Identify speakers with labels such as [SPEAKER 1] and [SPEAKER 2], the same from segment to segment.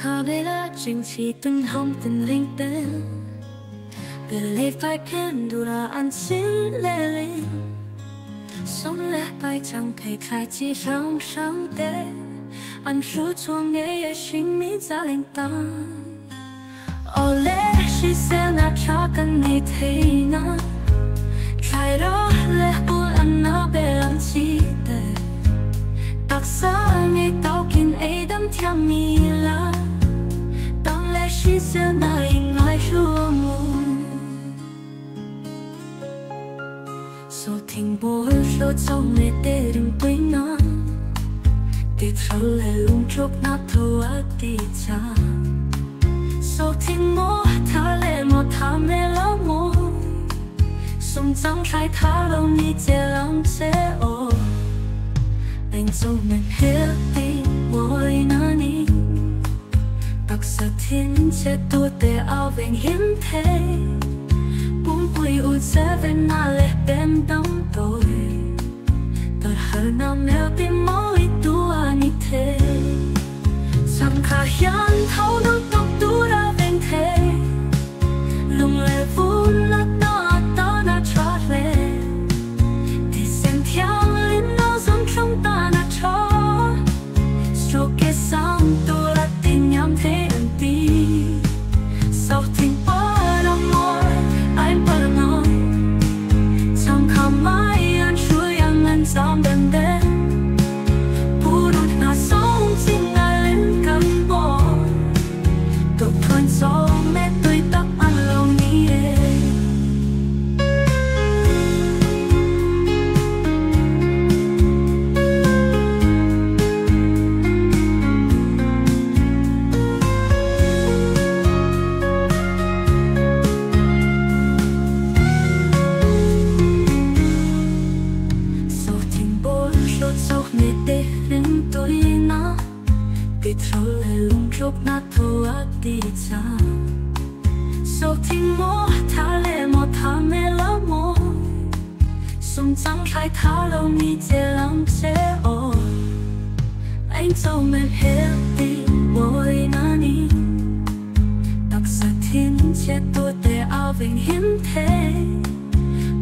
[SPEAKER 1] Thà bây là chính chỉ từng hông từng linh tên Về lê phải khen đủ là ăn xin lê linh Sống lê phải chẳng kể khai chi trong sáng tế Ăn rú chuông nghe ye sinh mỹ ra linh tăng Ô lê she sẽ na cha cần này thế na Trai đó lê bù ăn na bê làm chi tê Đặc xa nghe tao kinh ấy đâm theo mi la Đang lê she sẽ na hình ngài rùa mù Số thình bố số trong mê tê đừng tuổi na Tê trâu lê lung chốc nát thô á tê cha Số thình mô thả lê mô thả mê lão mô Sống trắng trai thả lâu ni chê lòng chê ô Anh dâu mình hết đi môi na ni Đặc sở thiên chê tu tê áo vệnh hiếm thế Bún bùi ụ chê về na lê bên đông tôi Tờ hờ na mèo tìm mối tu à ni thế Chẳng khả hiên thâu nụ tóc tu ra vệnh thế Lung lê vun lát đó ta na trả về Thì xem theo linh nó giống trong ta na cho Số kê sang tu là tình nhắm thế ẩn tí Sau tình bó đau môi anh bó nói Chẳng khả mãi anh chui anh anh dám đần đến Bù đột na sống chính là lên cầm bó Tục thuần gió mẹ tôi tắc ăn lâu ní Sau tình bố số dốc mẹ tê lên tôi na Tê trâu lê lung chốc nát thô á tê cha Sau tình mô thả lê mô thả mê lão mô Sống trắng trai thả lâu ni chê lòng chê ô Anh dâu mềm hết đi môi na ni Đặc sở thiên chê tu tê áo vệnh hiếm thế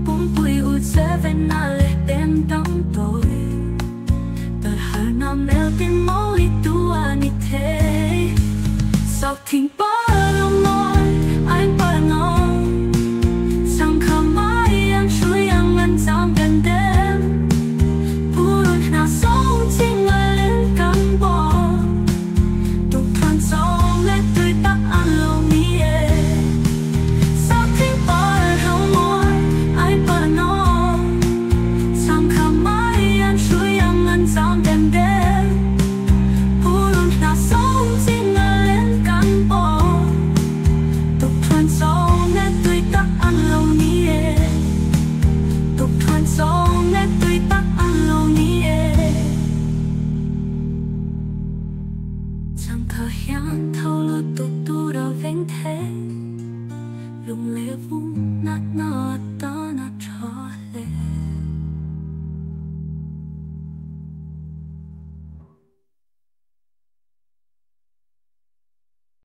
[SPEAKER 1] Bún bùi ụ chê về na lê bên đông tôi Tờ hờ na mèo tìm mối tu à ni thế Sau thình bó lòng môi anh bó nói Chẳng khả mãi anh chui anh ngân dám gần đêm Bù đột nào sống chính là lên cắn bó Tục thuần gió nghe tôi tắc ăn lâu mi Sau thình bó lòng môi anh bó nói Chẳng khả mãi anh chui anh ngân dám gần đêm Bù đột nào sống chính là lên cắn bó Tục thuần gió nghe tôi tắc ăn lâu ni Tục thuần gió nghe tôi tắc ăn lâu ni Chẳng khả hiên thâu lô tục tu đo vệnh thế Lung lê vung nát nọ